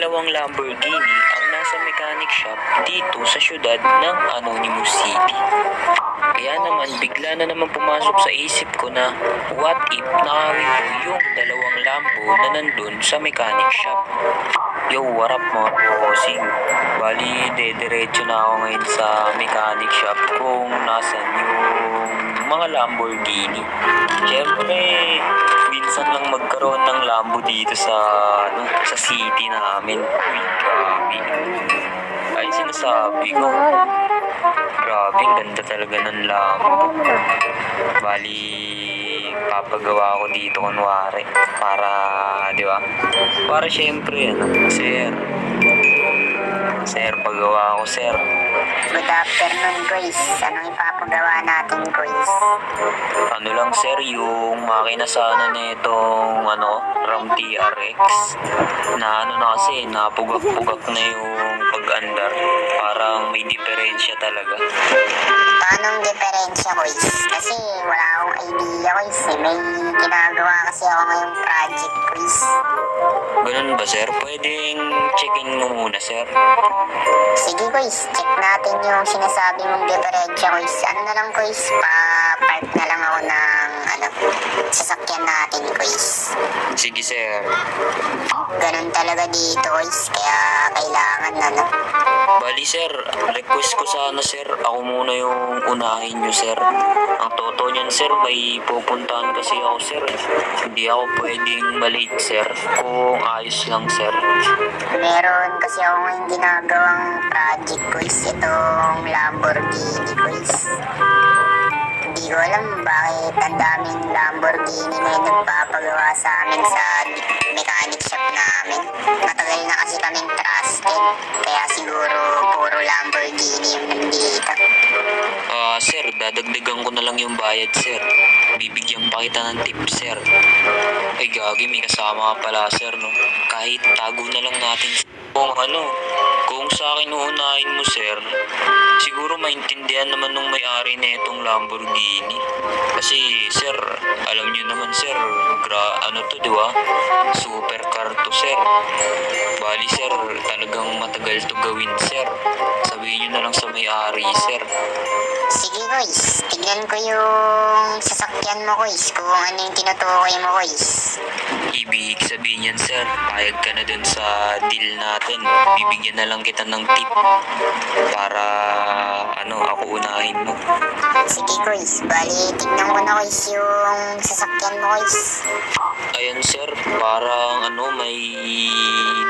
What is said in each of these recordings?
dalawang Lamborghini ang nasa mechanic shop dito sa syudad ng Anonymous City. Kaya naman bigla na naman pumasok sa isip ko na what if nakawin ko yung dalawang Lambo na nandun sa mechanic shop. Yo, what up mga bossing? Bali, dediretso na ako ngayon sa mechanic shop kung nasan yung mga Lamborghini. Siyempre, minsan lang magkaroon ng Lambo dito sa city namin. Uy, grabe. Ay, sinasabi ko. Grabe, ang ganda talaga ng Lambo. Bali, papagawa ko dito kunwari. Para, di ba? Para syempre, Sir, pagawa ko, sir. Good afternoon, guys. Anong ipapagawa natin, guys? Ano lang, sir, yung makina sana nitong, RAM TRX na kasi, napugak-pugak na yung pag-andar. Parang may diferensya talaga. Anong diferensya, guys? Kasi wala akong idea, guys. May ginagawa kasi ako ngayong project, guys. Ganun ba, sir? Pwedeng checkin mo muna, sir. Sige, guys. Check natin yung sinasabi mong diferensya, guys. Ano na lang, guys? Pa-park na lang ako ng, sasakyan natin, guys. Sige, sir. Ganun talaga dito, guys. Kaya kailangan Bali, sir, request ko sana, sir. Ako muna yung unahin nyo, sir. Ang totoo niyan, sir, may pupuntahan kasi ako, sir. Hindi ako pwedeng malate, sir. Kung ayos lang, sir. Meron kasi ako ngayong ginagawang project, guys. Itong Lamborghini, guys. Hindi ko alam bakit ang daming Lamborghini na yung nagpapagawa sa amin sa mechanic shop namin. Matagal na kasi kaming trusted. Kaya siguro puro Lamborghini yung nandito. Sir, dadagdagan ko na lang yung bayad, sir. Bibigyan pa kita ng tip, sir. Ay, gagi, may kasama ka pala, sir, no? Kahit tago na lang natin kung sa akin uunahin mo, sir, siguro maintindihan naman nung may-ari na itong Lamborghini. Kasi, sir, alam niyo naman, sir, di ba? Super car to, sir. Bali, sir, talagang matagal to gawin, sir. Sabihin niyo na lang sa may-ari, sir. Sige, guys. Tignan ko yung sasakyan mo, guys. Kung ano yung tinutukoy mo, guys. Ibig sabihin yan, sir, payag ka na dun sa deal natin. Bibigyan na lang kita ng tip para ako unahin mo. Sige, guys. Bali, tignan ko na, guys, yung sasakyan mo, guys. Ayan, sir, parang may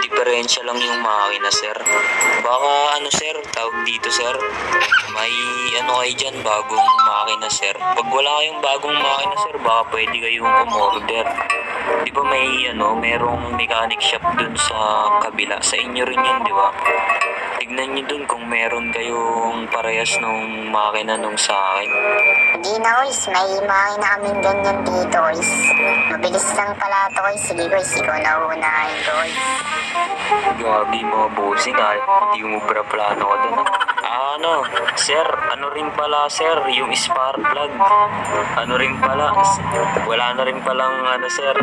diferensya lang yung makina, sir. Baka sir, tawag dito, sir, may kayo dyan, bagong makina, sir. Pag wala kayong bagong makina, sir, baka pwede kayong umorder. Di ba merong mechanic shop dun sa kabila? Sa inyo rin yun, di ba? Tignan nyo dun kung meron kayong parehas nung makina nung sa akin. Hindi na, guys. May makina kaming ganyan dito, guys. Mabilis lang pala ito, guys. Sige, guys. Ikaw na unahin ko, guys. Gagi mga bossing, hindi mo plano ko dun, sir, rin pala, sir, yung spark plug. Wala na rin palang, sir,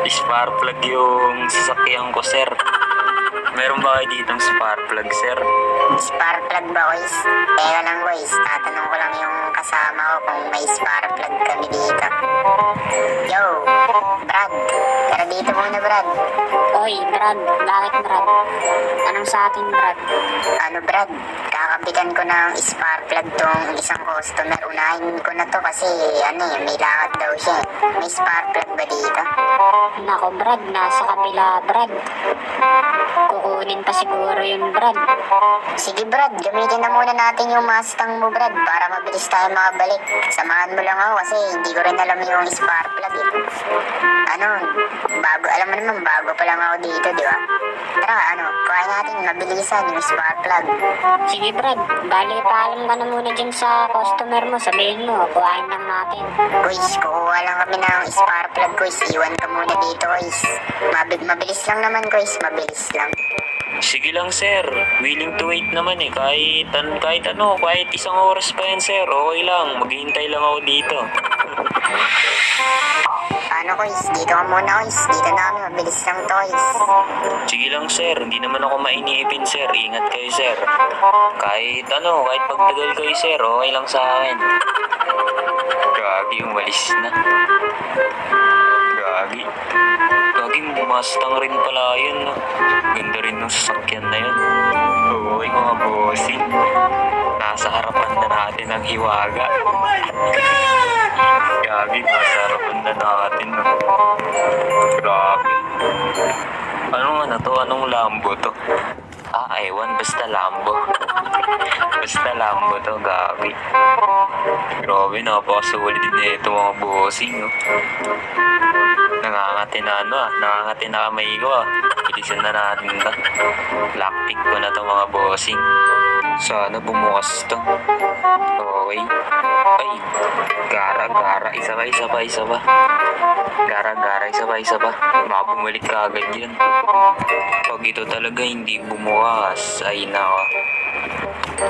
spark plug yung sasakyan ko, sir. Meron ba kayo ditong spark plug, sir? Spark plug ba, guys? Teka lang, guys. Tatanong ko lang yung kasama ko kung may spark plug kami dito. Yo, Brad. Tara dito muna, Brad. Oy, Brad. Bakit, Brad? Anong sa atin, Brad? Brad? Kakabitan ko ng spark plug tong isang customer. Unahin ko na to kasi, may lakad daw siya. May spark plug ba dito? Nako, Brad. Nasa kabila, Brad. Kukunin pa siguro yun, Brad. Sige, Brad. Gamitin na muna natin yung Mustang mo, Brad, para mabilis tayo makabalik. Samahan mo lang ako kasi hindi ko rin alam yung spark plug, eh. Alam mo naman, bago pa lang ako dito, di ba? Tara, kuhain natin mabilisan yung spark plug. Sige, Brad. Bali, paalam ka na muna dyan sa customer mo. Sabihin mo, kuhain lang natin. Guys, kukuha lang kami ng spark plug, guys. Iwan ka muna dito, guys. Mabilis lang naman, guys. Mabilis lang. Sige lang, sir. Willing to wait naman, eh. Kahit isang oras pa yan, sir. Okay lang. Maghihintay lang ako dito. Paano Kuis. Dito ka muna, Kuis. Dito na kami. Mabilis lang to, Kuis. Sige lang sir, hindi naman ako mainiipin sir. Ingat kayo sir. Kahit pagtagal kayo sir, okay lang sa akin. Gagi, umalis na. Gagi. Gagi, Mustang rin pala yun, no? Ganda rin ng sasakyan na yun. Okay mga bossing. Nasa harapan na natin ang hiwaga. Gagi, nasa harapan na natin, no? Grabe. Anong Lambo to? Ewan, basta Lambo. Basta Lambo to, gabi. Grabe, napakasulit na ito mga bossing, no? Nangangati na kamay ko, Bilisan na natin to. Lockpick ko na to mga bossing. Sana bumukas to. Okay. Ay, gara, isa pa. Gara, isa pa. Baka bumalik ka agad yun. Pag ito talaga hindi bumukas, ay nako.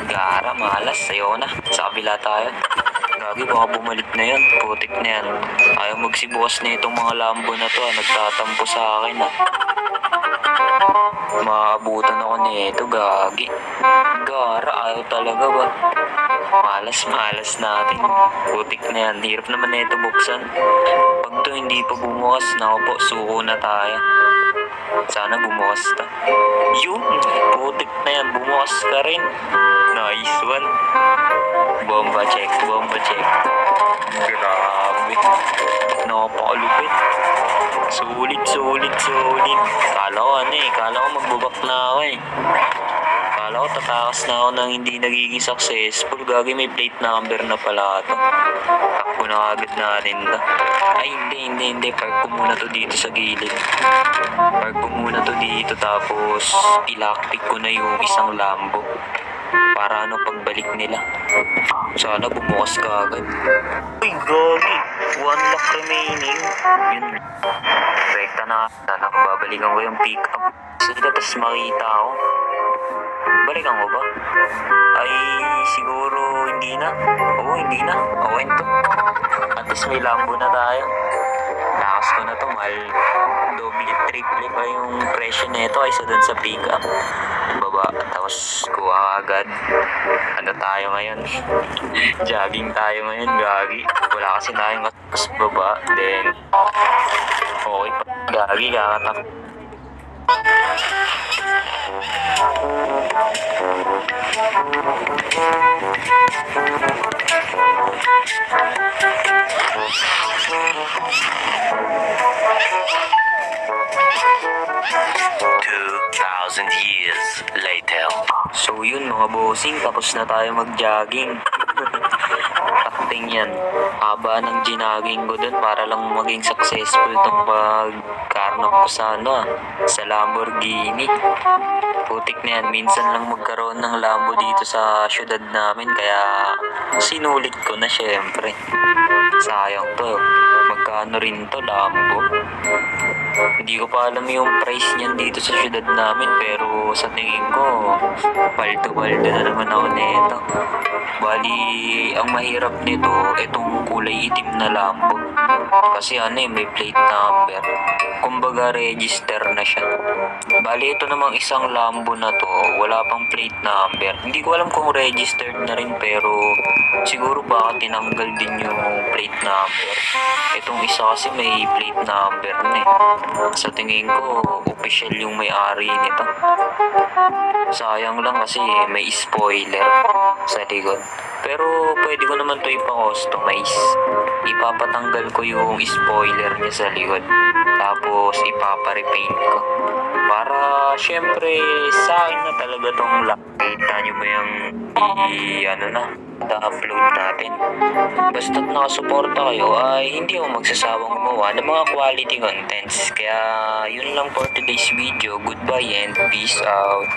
Gara, malas. Ayaw na. Sa kabila tayo. Gagi, baka bumalik na yan. Putik na yan. Ayaw magsibukas na itong mga Lambo na to. Nagtatampo sa akin, Maabutan ako nito, gagi. Gara, ayaw talaga ba? Malas natin. Putik na yan. Hirap naman na ito buksan. Pag to hindi pa bumukas, nako po, suko na tayo. Sana bumukas to. Yun, putik na yan. Bumukas ka rin. Nice one. Bomba check. Grabe. Napakalupit. Sulit. Kala ko magbubak na ako Kala ko tatakas na ako nang hindi nagiging successful. Gagi, may plate number na pala ito. Takbo na agad natin to. Ay, hindi. Park ko muna to dito sa gilid. Tapos ilakpik ko na yung isang Lambo. Para pagbalik nila. Sana bumukas ka agad. Uy, gagi. 1 lock remaining. Yun. Rekta na. Sana babalikan ko yung pick up. Sige, tapos makita ako. Balikan ko ba? Ay, siguro hindi na. Oo, hindi na. Okay to. At least may Lambo na tayo. Lakas ko na to. Mahal. Doble, triple pa yung presyo nito kaysa dun sa pick up. Baba. Tapos kuha agad. Ano tayo ngayon? Jogging tayo ngayon, gagi. Wala kasi tayong kas baba. Then, okay pa. Gagi, kakatak. Years later. So yun mga bossing, tapos na tayo mag-jogging. Takting yan. Haba ng ginaging ko dun para lang maging successful tong pagkarnap ko sa sa Lamborghini. Putik na yan. Minsan lang magkaroon ng Lambo dito sa syudad namin, kaya sinulit ko na syempre. Sayang to. Magkano rin to Lambo? Hindi ko pa alam yung price niyan dito sa syudad namin, pero sa tingin ko paldo-paldo na naman ako nito. Bali, ang mahirap nito, itong kulay itim na Lambo. Kasi may plate number. Kumbaga register na siya. Bali, ito namang isang Lambo na to, wala pang plate number. Hindi ko alam kung registered na rin, pero siguro baka tinanggal din yung plate number. Itong isa kasi may plate number na Sa tingin ko, official yung may-ari nito. Sayang lang kasi may spoiler sa likod. Pero pwede ko naman to ipa-customize. Ipapatanggal ko yung spoiler niya sa likod. Tapos ipapa-repaint ko. Para syempre sa akin na talaga tong lock. Kita nyo ba yung upload natin. Basta't nakasuporta kayo ay hindi ako magsasawang gumawa ng mga quality contents. Kaya yun lang for today's video. Goodbye and peace out.